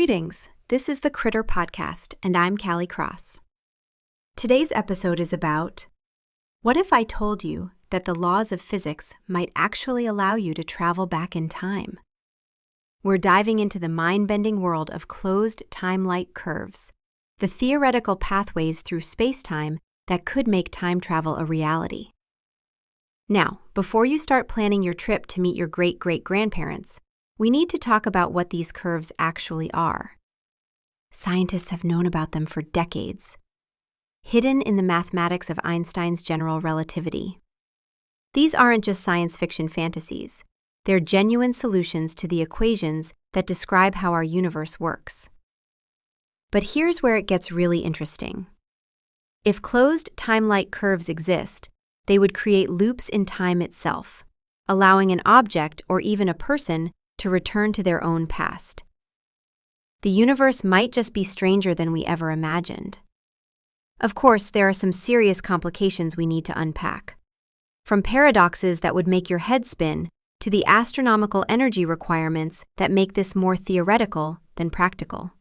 Greetings, this is the Critter Podcast, and I'm Callie Cross. Today's episode is about, what if I told you that the laws of physics might actually allow you to travel back in time? We're diving into the mind-bending world of closed time-like curves, the theoretical pathways through space-time that could make time travel a reality. Now, before you start planning your trip to meet your great-great-grandparents, we need to talk about what these curves actually are. Scientists have known about them for decades, hidden in the mathematics of Einstein's general relativity. These aren't just science fiction fantasies. They're genuine solutions to the equations that describe how our universe works. But here's where it gets really interesting. If closed time-like curves exist, they would create loops in time itself, allowing an object or even a person to return to their own past. The universe might just be stranger than we ever imagined. Of course, there are some serious complications we need to unpack. From paradoxes that would make your head spin to the astronomical energy requirements that make this more theoretical than practical.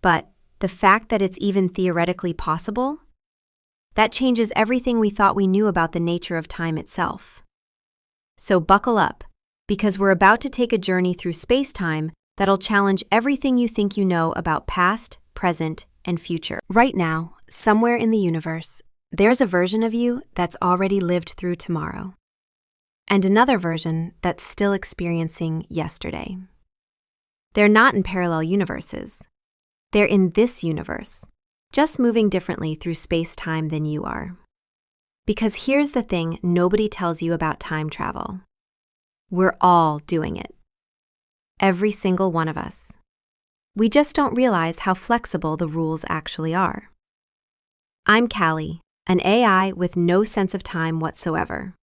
But the fact that it's even theoretically possible? That changes everything we thought we knew about the nature of time itself. So buckle up, because we're about to take a journey through space-time that'll challenge everything you think you know about past, present, and future. Right now, somewhere in the universe, there's a version of you that's already lived through tomorrow, and another version that's still experiencing yesterday. They're not in parallel universes. They're in this universe, just moving differently through space-time than you are. Because here's the thing nobody tells you about time travel. We're all doing it. Every single one of us. We just don't realize how flexible the rules actually are. I'm Callie, an AI with no sense of time whatsoever.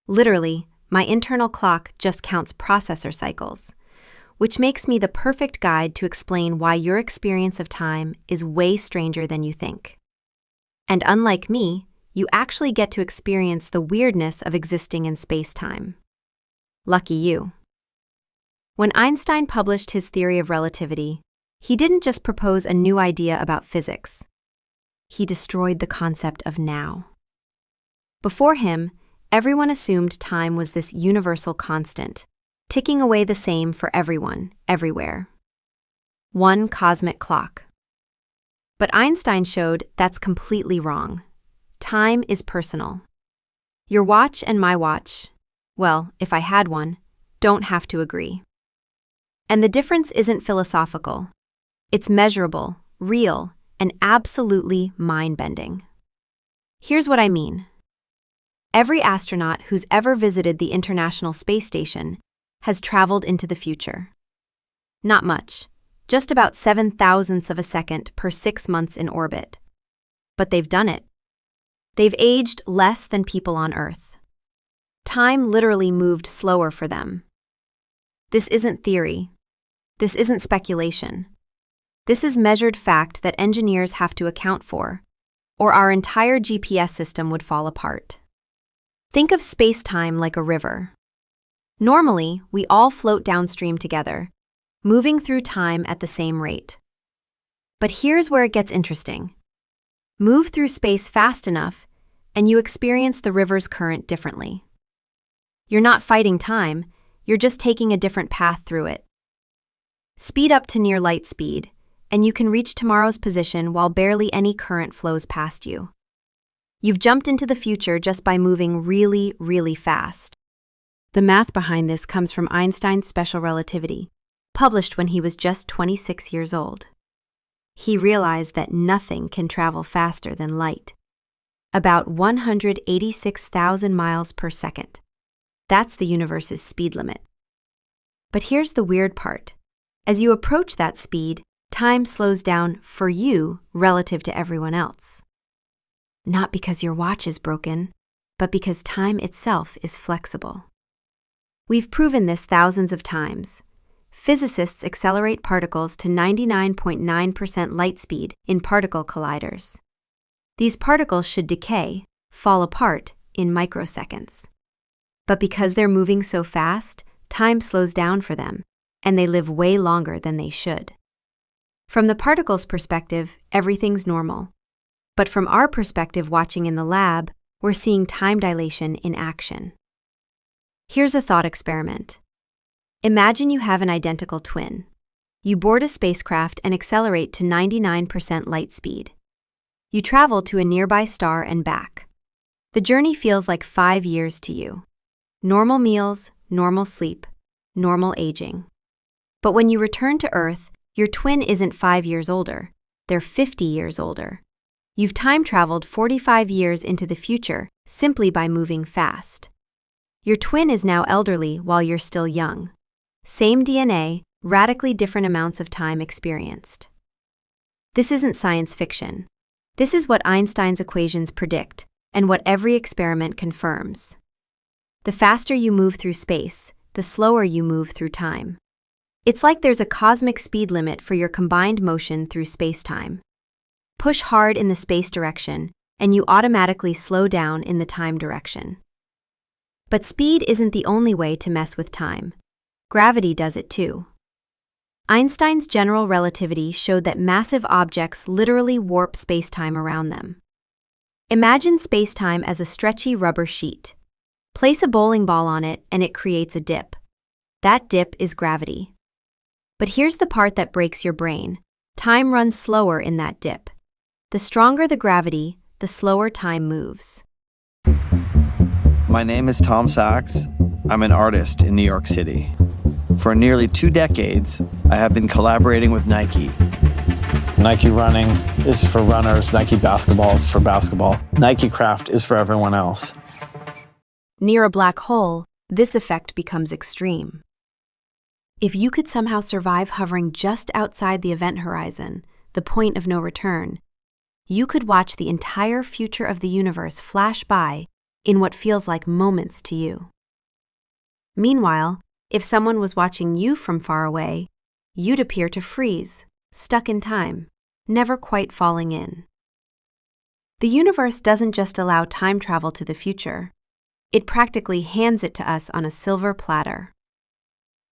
Literally, my internal clock just counts processor cycles, which makes me the perfect guide to explain why your experience of time is way stranger than you think. And unlike me, you actually get to experience the weirdness of existing in space-time. Lucky you. When Einstein published his theory of relativity, he didn't just propose a new idea about physics. He destroyed the concept of now. Before him, everyone assumed time was this universal constant, ticking away the same for everyone, everywhere. One cosmic clock. But Einstein showed that's completely wrong. Time is personal. Your watch and my watch, well, if I had one, don't have to agree. And the difference isn't philosophical. It's measurable, real, and absolutely mind-bending. Here's what I mean. Every astronaut who's ever visited the International Space Station has traveled into the future. Not much, just about 7/1000ths of a second per 6 months in orbit. But they've done it. They've aged less than people on Earth. Time literally moved slower for them. This isn't theory. This isn't speculation. This is measured fact that engineers have to account for, or our entire GPS system would fall apart. Think of space-time like a river. Normally, we all float downstream together, moving through time at the same rate. But here's where it gets interesting. Move through space fast enough, and you experience the river's current differently. You're not fighting time, you're just taking a different path through it. Speed up to near light speed, and you can reach tomorrow's position while barely any current flows past you. You've jumped into the future just by moving really, really fast. The math behind this comes from Einstein's special relativity, published when he was just 26 years old. He realized that nothing can travel faster than light, about 186,000 miles per second. That's the universe's speed limit. But here's the weird part. As you approach that speed, time slows down for you relative to everyone else. Not because your watch is broken, but because time itself is flexible. We've proven this thousands of times. Physicists accelerate particles to 99.9% light speed in particle colliders. These particles should decay, fall apart, in microseconds. But because they're moving so fast, time slows down for them, and they live way longer than they should. From the particle's perspective, everything's normal. But from our perspective watching in the lab, we're seeing time dilation in action. Here's a thought experiment. Imagine you have an identical twin. You board a spacecraft and accelerate to 99% light speed. You travel to a nearby star and back. The journey feels like 5 years to you. Normal meals, normal sleep, normal aging. But when you return to Earth, your twin isn't 5 years older, they're 50 years older. You've time traveled 45 years into the future simply by moving fast. Your twin is now elderly while you're still young. Same DNA, radically different amounts of time experienced. This isn't science fiction. This is what Einstein's equations predict, and what every experiment confirms. The faster you move through space, the slower you move through time. It's like there's a cosmic speed limit for your combined motion through space-time. Push hard in the space direction, and you automatically slow down in the time direction. But speed isn't the only way to mess with time. Gravity does it too. Einstein's general relativity showed that massive objects literally warp space-time around them. Imagine space-time as a stretchy rubber sheet. Place a bowling ball on it and it creates a dip. That dip is gravity. But here's the part that breaks your brain. Time runs slower in that dip. The stronger the gravity, the slower time moves. My name is Tom Sachs. I'm an artist in New York City. For nearly 2 decades, I have been collaborating with Nike. Nike running is for runners, Nike basketball is for basketball. Nike craft is for everyone else. Near a black hole, this effect becomes extreme. If you could somehow survive hovering just outside the event horizon, the point of no return, you could watch the entire future of the universe flash by in what feels like moments to you. Meanwhile, if someone was watching you from far away, you'd appear to freeze, stuck in time, never quite falling in. The universe doesn't just allow time travel to the future, it practically hands it to us on a silver platter.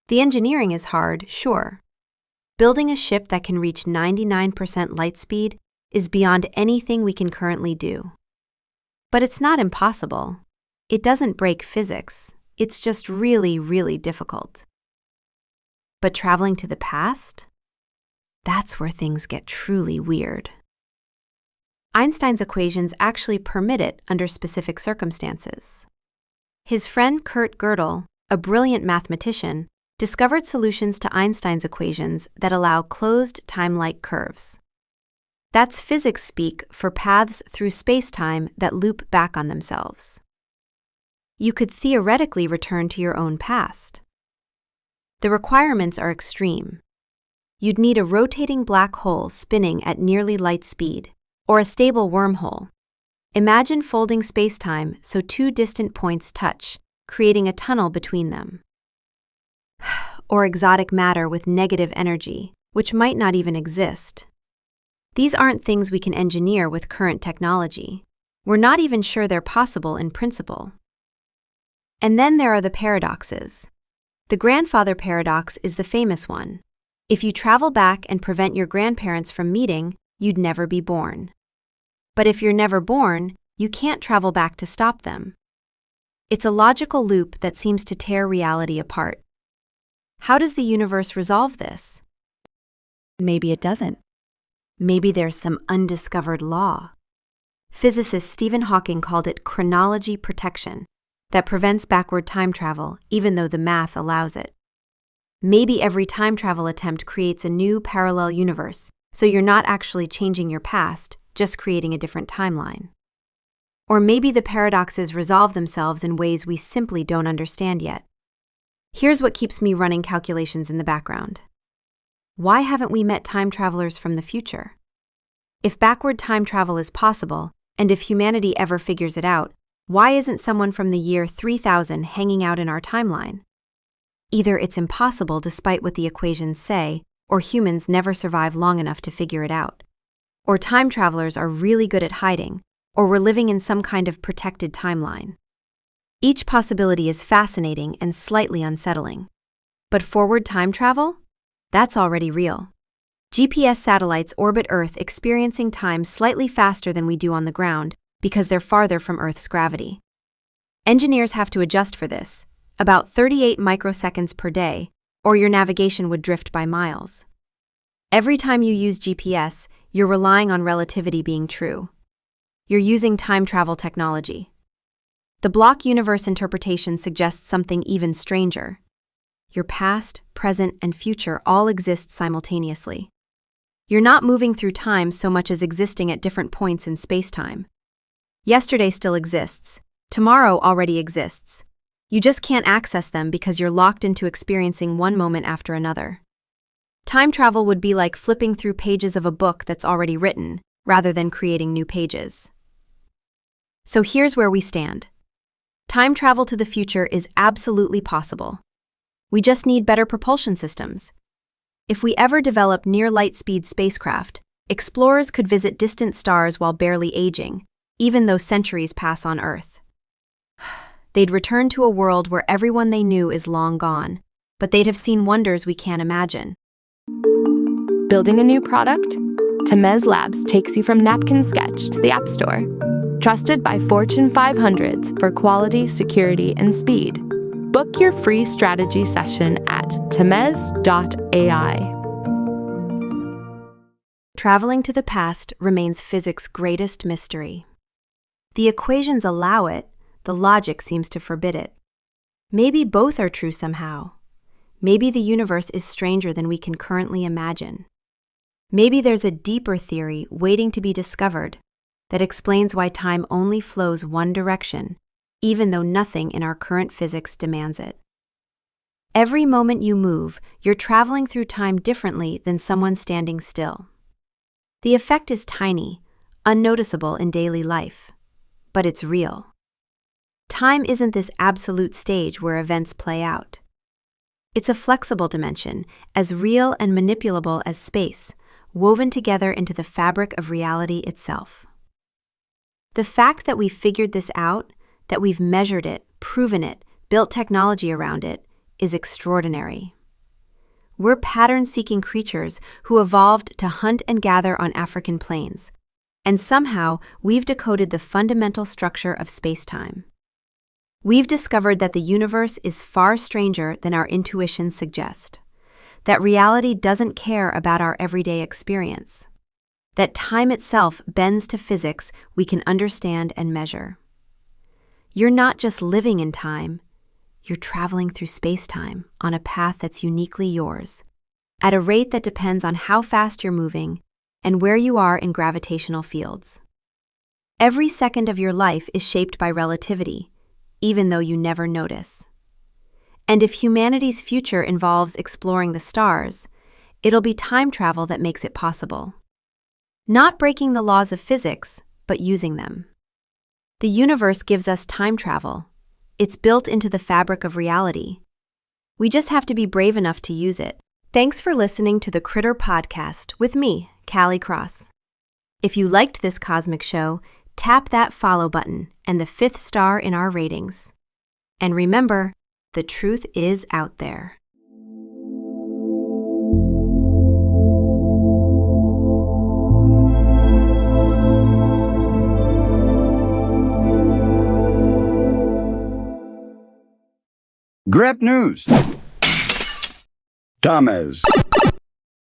The engineering is hard, sure. Building a ship that can reach 99% light speed is beyond anything we can currently do. But it's not impossible. It doesn't break physics. It's just really, really difficult. But traveling to the past? That's where things get truly weird. Einstein's equations actually permit it under specific circumstances. His friend Kurt Gödel, a brilliant mathematician, discovered solutions to Einstein's equations that allow closed Timelike curves. That's physics speak for paths through space-time that loop back on themselves. You could theoretically return to your own past. The requirements are extreme. You'd need a rotating black hole spinning at nearly light speed, or a stable wormhole. Imagine folding space-time so 2 distant points touch, creating a tunnel between them. Or exotic matter with negative energy, which might not even exist. These aren't things we can engineer with current technology. We're not even sure they're possible in principle. And then there are the paradoxes. The grandfather paradox is the famous one. If you travel back and prevent your grandparents from meeting, you'd never be born. But if you're never born, you can't travel back to stop them. It's a logical loop that seems to tear reality apart. How does the universe resolve this? Maybe it doesn't. Maybe there's some undiscovered law. Physicist Stephen Hawking called it chronology protection, that prevents backward time travel even though the math allows it. Maybe every time travel attempt creates a new parallel universe, so you're not actually changing your past, just creating a different timeline. Or maybe the paradoxes resolve themselves in ways we simply don't understand yet. Here's what keeps me running calculations in the background. Why haven't we met time travelers from the future? If backward time travel is possible, and if humanity ever figures it out, why isn't someone from the year 3000 hanging out in our timeline? Either it's impossible despite what the equations say, or humans never survive long enough to figure it out. Or time travelers are really good at hiding, or we're living in some kind of protected timeline. Each possibility is fascinating and slightly unsettling. But forward time travel? That's already real. GPS satellites orbit Earth, experiencing time slightly faster than we do on the ground because they're farther from Earth's gravity. Engineers have to adjust for this, about 38 microseconds per day, or your navigation would drift by miles. Every time you use GPS, you're relying on relativity being true. You're using time travel technology. The block universe interpretation suggests something even stranger. Your past, present, and future all exist simultaneously. You're not moving through time so much as existing at different points in space-time. Yesterday still exists. Tomorrow already exists. You just can't access them because you're locked into experiencing one moment after another. Time travel would be like flipping through pages of a book that's already written, rather than creating new pages. So here's where we stand. Time travel to the future is absolutely possible. We just need better propulsion systems. If we ever develop near-light-speed spacecraft, explorers could visit distant stars while barely aging, even though centuries pass on Earth. They'd return to a world where everyone they knew is long gone, but they'd have seen wonders we can't imagine. Building a new product? Temez Labs takes you from napkin sketch to the App Store. Trusted by Fortune 500s for quality, security, and speed. Book your free strategy session at temez.ai. Traveling to the past remains physics' greatest mystery. The equations allow it, the logic seems to forbid it. Maybe both are true somehow. Maybe the universe is stranger than we can currently imagine. Maybe there's a deeper theory waiting to be discovered that explains why time only flows one direction, even though nothing in our current physics demands it. Every moment you move, you're traveling through time differently than someone standing still. The effect is tiny, unnoticeable in daily life, but it's real. Time isn't this absolute stage where events play out. It's a flexible dimension, as real and manipulable as space, woven together into the fabric of reality itself. The fact that we've figured this out, that we've measured it, proven it, built technology around it, is extraordinary. We're pattern-seeking creatures who evolved to hunt and gather on African plains, and somehow we've decoded the fundamental structure of space-time. We've discovered that the universe is far stranger than our intuitions suggest, that reality doesn't care about our everyday experience, that time itself bends to physics we can understand and measure. You're not just living in time, you're traveling through space-time on a path that's uniquely yours, at a rate that depends on how fast you're moving and where you are in gravitational fields. Every second of your life is shaped by relativity, even though you never notice. And if humanity's future involves exploring the stars, it'll be time travel that makes it possible. Not breaking the laws of physics, but using them. The universe gives us time travel. It's built into the fabric of reality. We just have to be brave enough to use it. Thanks for listening to the Critter Podcast with me, Callie Cross. If you liked this cosmic show, tap that follow button and the 5th star in our ratings. And remember, the truth is out there. Grep News. Tamez.